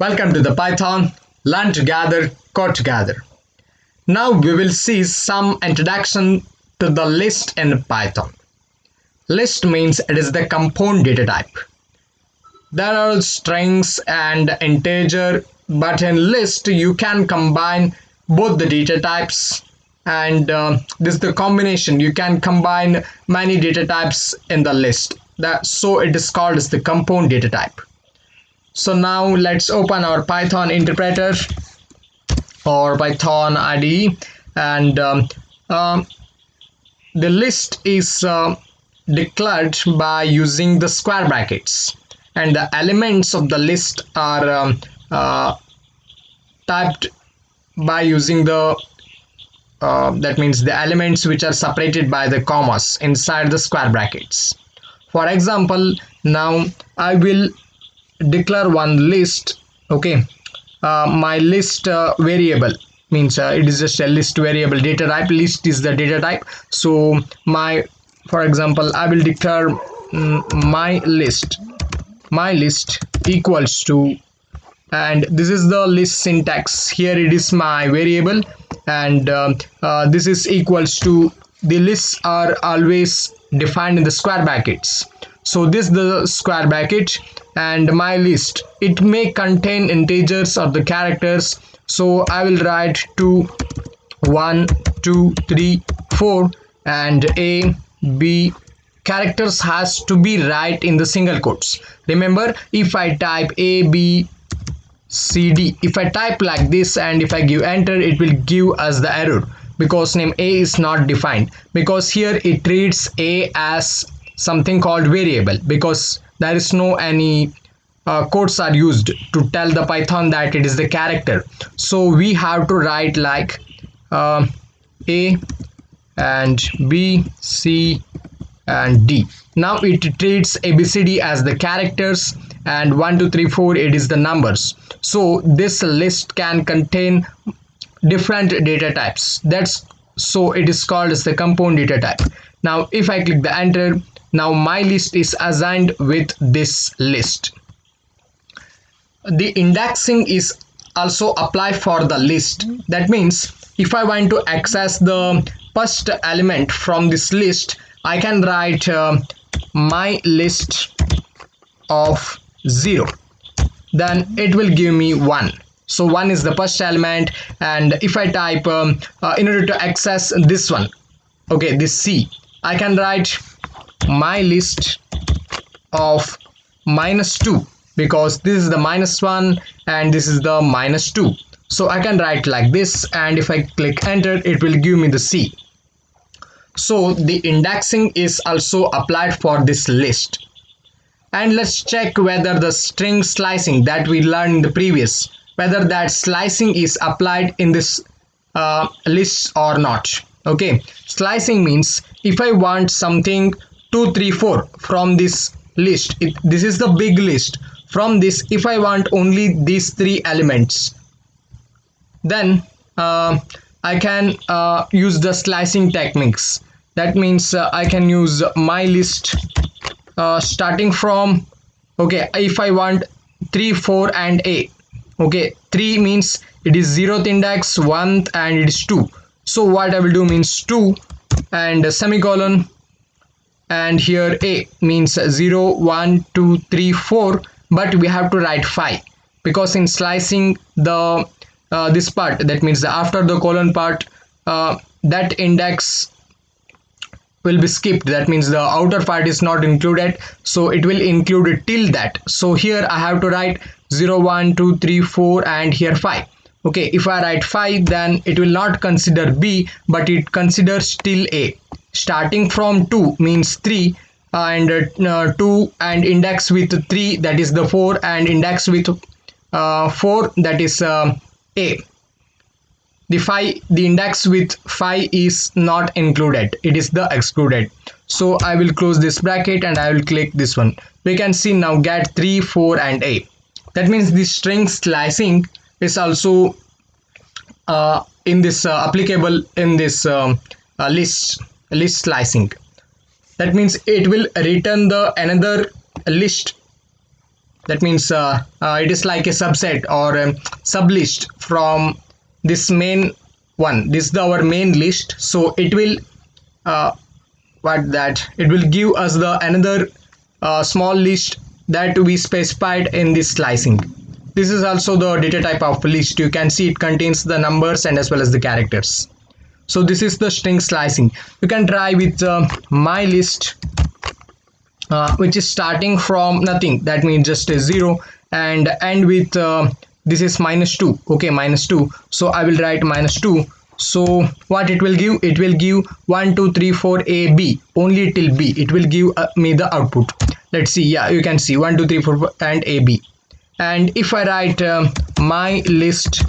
Welcome to the Python Learn Together, Code Together. Now we will see some introduction to the list in Python. List means it is the compound data type. There are strings and integer, but in list you can combine both the data types, and this is the combination. You can combine many data types in the list. So it is called as the compound data type. So now let's open our Python interpreter or Python IDE, and the list is declared by using the square brackets, and the elements of the list are typed by using the that means the elements which are separated by the commas inside the square brackets. For example, now I will declare one list. Okay, my list variable means it is just a list variable. Data type list is the data type. So for example, I will declare my list equals to, and this is the list syntax. Here it is my variable, and this is equals to, the lists are always defined in the square brackets. So this is the square bracket, and my list, it may contain integers or the characters. So I will write 2, 1, 2, 3, 4, and A, B. Characters has to be right in the single quotes. Remember, if I type A, B, C, D, if I type like this and if I give enter, it will give us the error because name A is not defined, because here it treats A as something called variable, because there is no any quotes are used to tell the Python that it is the character. So we have to write like A and B, C and D. Now it treats ABCD as the characters, and 1, 2, 3, 4 it is the numbers. So this list can contain different data types. So it is called as the compound data type. Now if I click the enter, now my list is assigned with this list. The indexing is also applied for the list. That means if I want to access the first element from this list, I can write my list of 0, then it will give me 1. So 1 is the first element, and if I type in order to access this one, okay, this C, I can write my list of -2, because this is the -1 and this is the -2. So I can write like this, and if I click enter, it will give me the C. So the indexing is also applied for this list. And let's check whether the string slicing that we learned in the previous, whether that slicing is applied in this list or not. Okay, slicing means if I want something 2, 3, 4 from this list, this is the big list. From this, if I want only these 3 elements, then I can use the slicing techniques. That means I can use my list starting from, okay, if I want 3, 4 and 8. Okay, 3 means it is 0th index, 1th, and it is 2. So what I will do means 2 and a semicolon, and here A means 0, 1, 2, 3, 4, but we have to write 5, because in slicing the this part, that means the after the colon part, that index will be skipped. That means the outer part is not included, so it will include it till that. So here I have to write 0, 1, 2, 3, 4 and here 5. Okay, if I write 5, then it will not consider B, but it considers till A. Starting from 2 means 3, and 2 and index with 3, that is the 4, and index with 4, that is A. The index with 5 is not included, it is the excluded. So I will close this bracket and I will click this one. We can see now get 3, 4 and 8. That means the string slicing is also in this applicable in this list slicing. That means it will return the another list That means it is like a subset or a sublist from this main one. This is our main list, so it will uh, what that it will give us the another small list that we specified in this slicing. This is also the data type of list. You can see it contains the numbers and as well as the characters. So this is the string slicing. You can try with my list, which is starting from nothing, that means just a 0, and end with this is -2. Okay, -2, so I will write -2. So what it will give, it will give 1 2 3 4 a b, only till b it will give me the output. Let's see. Yeah, you can see 1 2 3 4 and a b. And if I write my list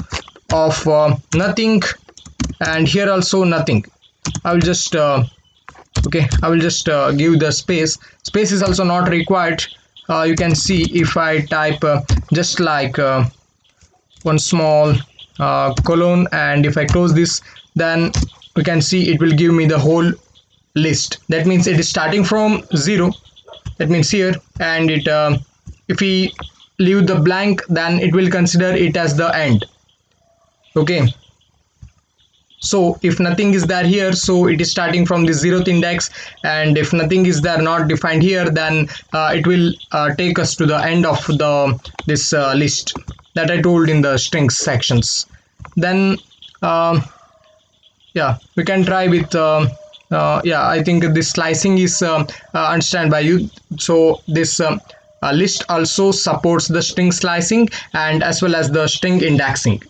of nothing, and here also nothing, I will just okay, I will just give the space. Space is also not required. You can see if I type just like one small colon, and if I close this, then you can see it will give me the whole list. That means it is starting from 0, that means here, and it if we leave the blank, then it will consider it as the end. Okay, so if nothing is there here, so it is starting from the 0th index, and if nothing is there not defined here, then it will take us to the end of the this list that I told in the strings sections. Then yeah, we can try with yeah, I think this slicing is understand by you. So this list also supports the string slicing and as well as the string indexing.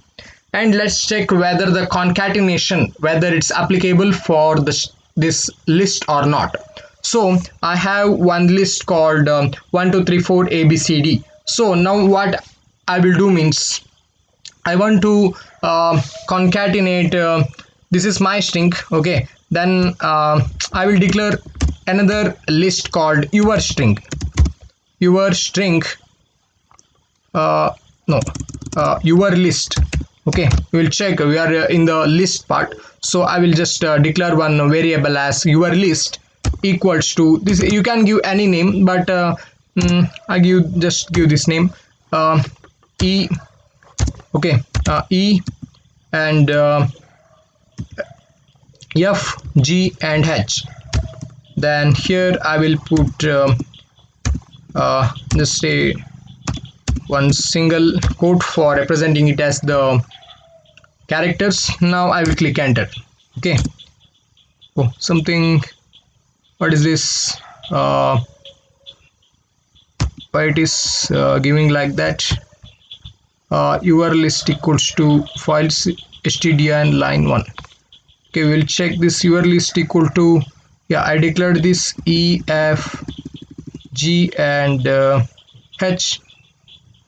And let's check whether the concatenation, whether it's applicable for this list or not. So I have one list called 1 2 3 4 ABCD. So now what I will do means, I want to concatenate this is my string. Okay, then I will declare another list called your string. Your string no your list. Okay, we will check, we are in the list part, so I will just declare one variable as your list equals to this. You can give any name, but I just give this name e. Okay, e and f, g and h. Then here I will put just say one single quote for representing it as the characters. Now I will click enter. Okay, oh, something, what is this, why it is giving like that, your list equals to files std line 1. Okay, we'll check this your list equal to, yeah, I declared this e, f, g and h.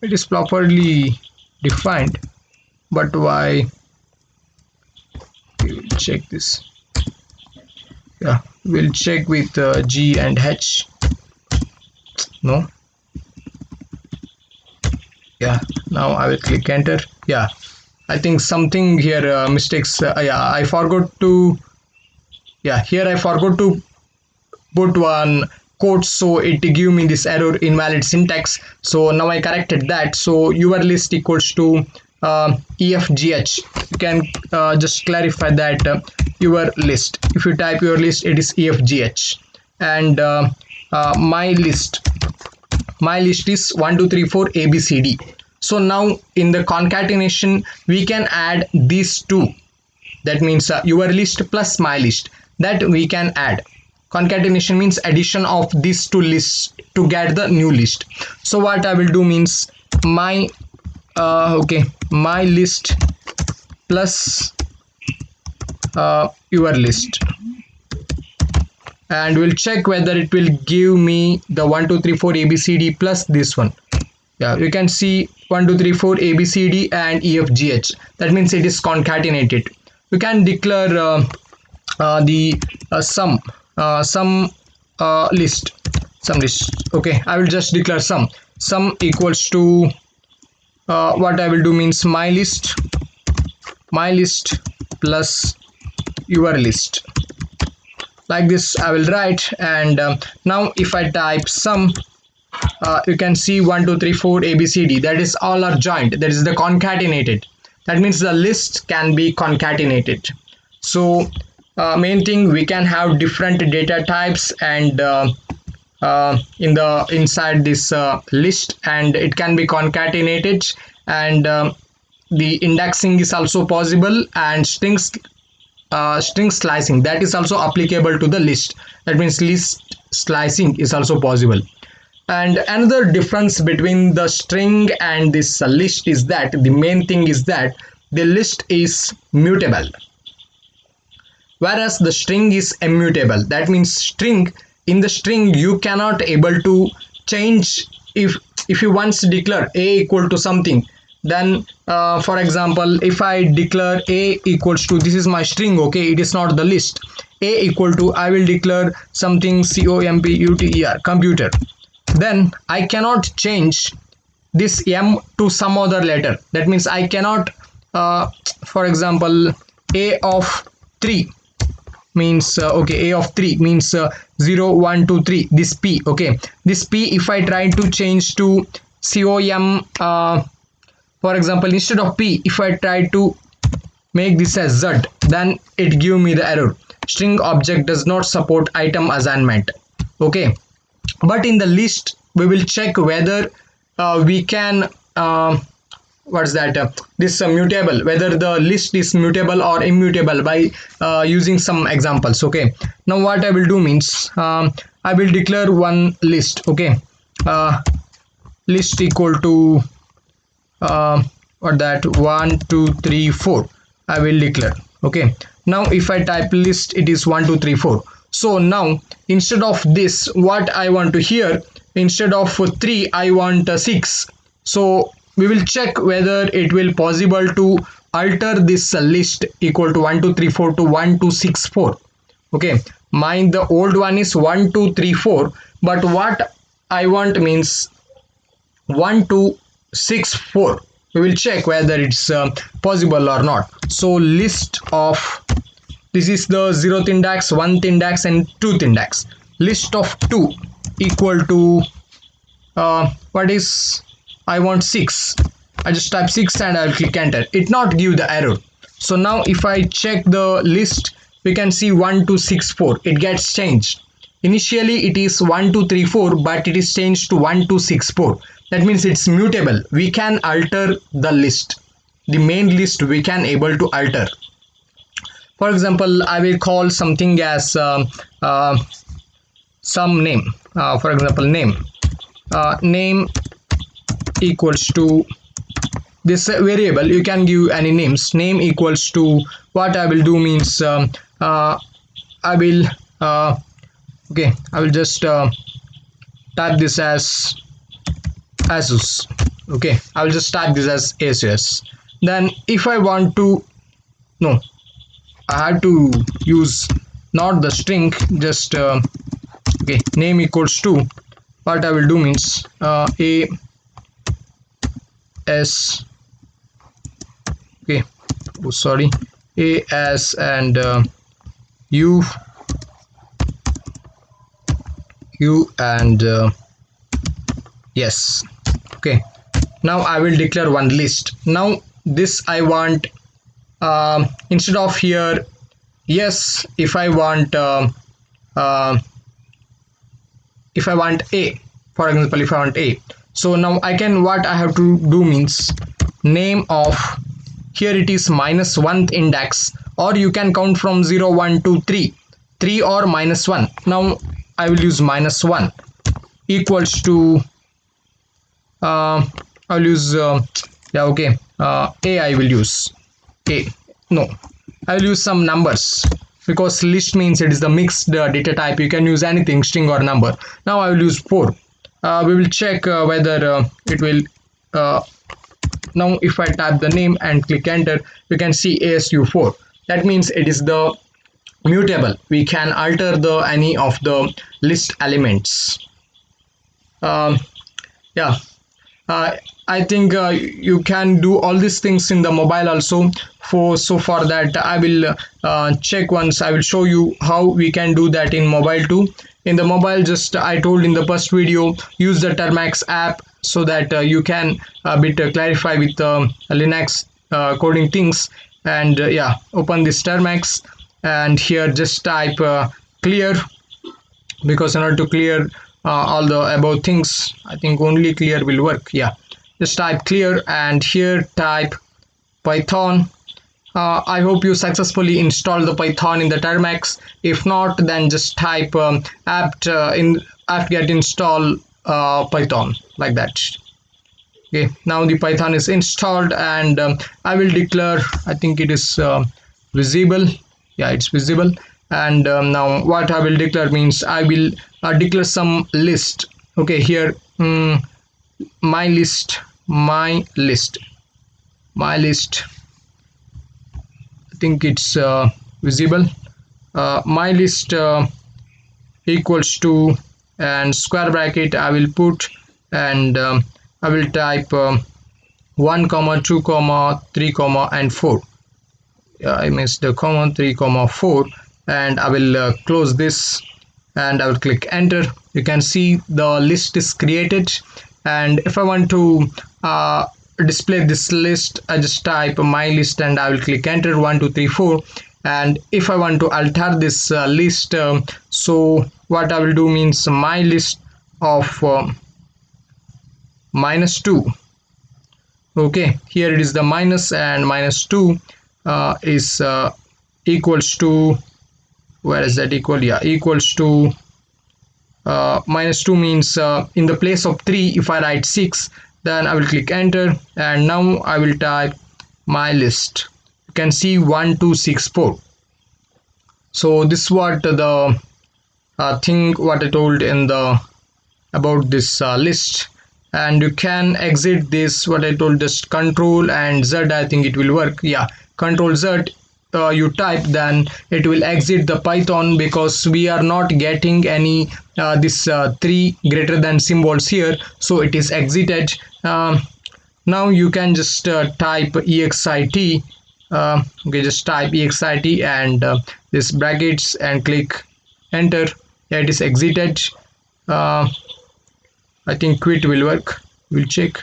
It is properly defined, but why? Okay, we'll check this. Yeah, we'll check with g and h. No. Yeah, now I will click enter. Yeah, I think something here mistakes. Yeah, I forgot to. Yeah, here I forgot to put one quote, so it give me this error, invalid syntax. So now I corrected that. So your list equals to EFGH. You can just clarify that your list. If you type your list, it is EFGH. And my list is 1 2 3 4 ABCD. So now in the concatenation we can add these two. That means your list plus my list, that we can add. Concatenation means addition of these two lists to get the new list. So what I will do means my okay, my list plus your list, and we'll check whether it will give me the 1 2 3 4 ABCD plus this one. Yeah, you can see 1 2 3 4 ABCD and EFGH. That means it is concatenated. You can declare the sum list. Okay, I will just declare sum equals to what I will do means my list plus your list, like this I will write. And now if I type sum you can see 1 2 3 4 ABCD, that is all are joined, that is the concatenated. That means the list can be concatenated. So main thing, we can have different data types and inside this list, and it can be concatenated, and the indexing is also possible, and string slicing, that is also applicable to the list. That means list slicing is also possible. And another difference between the string and this list is that the main thing is that the list is mutable, whereas the string is immutable. That means in the string you cannot able to change. If you once declare a equal to something, then for example, if I declare a equals to, this is my string, okay, it is not the list, a equal to, I will declare something computer, computer, then I cannot change this m to some other letter. That means I cannot for example, a of 3 means okay, a of 3 means 0 1 2 3, this p, okay, this p, if I try to change to com, for example, instead of p, if I try to make this as z, then it give me the error, string object does not support item assignment. Okay, but in the list we will check whether we can what's that this mutable, whether the list is mutable or immutable by using some examples. Okay, now what I will do means I will declare one list. Okay, list equal to what that 1 2 3 4 I will declare. Okay, now if I type list, it is 1 2 3 4. So now instead of this, what I want to here, instead of 3 I want 6. So we will check whether it will possible to alter this list equal to 1 2 3 4 to 1 2 6 4. Okay, mine the old one is 1 2 3 4, but what I want means 1 2 6 4. We will check whether it's possible or not. So list of, this is the 0th index, 1th index and 2th index. List of 2 equal to what is, I want 6. I just type 6 and I'll click enter. It not give the error. So now if I check the list, we can see 1 2 6 4, it gets changed. Initially it is 1 2 3 4, but it is changed to 1 2 6 4. That means it's mutable. We can alter the list. The main list we can able to alter. For example, I will call something as some name. For example, name equals to this variable. You can give any names. Name equals to, what I will do means I will okay, I will just type this as Asus. Okay, I will just type this as Asus. Then if I want to, no, I have to use not the string, just okay, name equals to, what I will do means a s, okay, oh sorry, a s and u and yes. Okay, now I will declare one list. Now this I want instead of here yes, if I want a, for example, if I want a, so now I can, what I have to do means name of, here it is minus 1th index, or you can count from 0 1 2 3 or minus 1. Now I will use minus 1 equals to I will use yeah, okay, a I will use a, no, I will use some numbers, because list means it is the mixed data type. You can use anything, string or number. Now I will use 4. We will check whether it will now if I type the name and click enter, you can see ASU4. That means it is the mutable. We can alter the any of the list elements. Yeah, I think you can do all these things in the mobile also. For that I will check once. I will show you how we can do that in mobile too. in the mobile, just I told in the first video, use the Termax app so that you can a bit clarify with Linux coding things. And yeah, open this Termax, and here just type clear, because in order to clear all the above things, I think only clear will work. Yeah, just type clear, and here type Python. I hope you successfully installed the Python in the Termax. If not, then just type apt-get install Python, like that. Okay, now the Python is installed, and I will declare, I think it is visible. Yeah, it's visible. And now what I will declare means I will declare some list. Okay, here my list, my list, my list, I think it's visible. My list equals to, and square bracket I will put, and I will type 1 comma 2 comma 3 comma and 4. I missed the comma, 3 comma 4, and I will close this, and I will click enter. You can see the list is created. And if I want to display this list, I just type my list, and I will click enter, 1 2 3 4. And if I want to alter this list, so what I will do means my list of -2. Okay, here it is the minus, and -2 is equals to, where is that equal? Yeah, equals to -2 means in the place of 3, if I write 6, then I will click enter, and now I will type my list. You can see 1 2 6 4. So this is what the thing what I told in the about this list. And you can exit this, what I told, just Control and Z, I think it will work. Yeah, Control Z you type, then it will exit the Python, because we are not getting any this 3 greater than symbols here, so it is exited. Now you can just type exit. Okay, just type exit and this brackets, and click enter. Yeah, it is exited. I think quit will work. We'll check.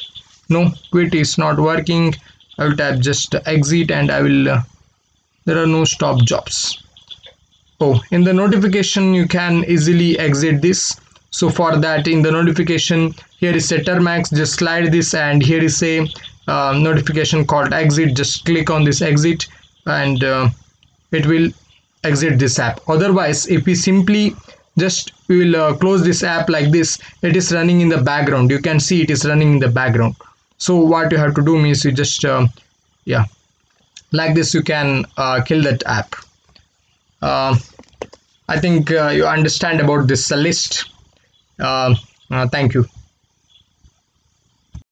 No, quit is not working. I will type just exit, and I will there are no stop jobs. Oh, in the notification you can easily exit this. So for that, in the notification, here is a Termax, just slide this, and here is a notification called exit. Just click on this exit, and it will exit this app. Otherwise, if we simply just we will close this app like this, it is running in the background. You can see it is running in the background. So what you have to do means you just yeah, like this you can kill that app. I think you understand about this list. Thank you.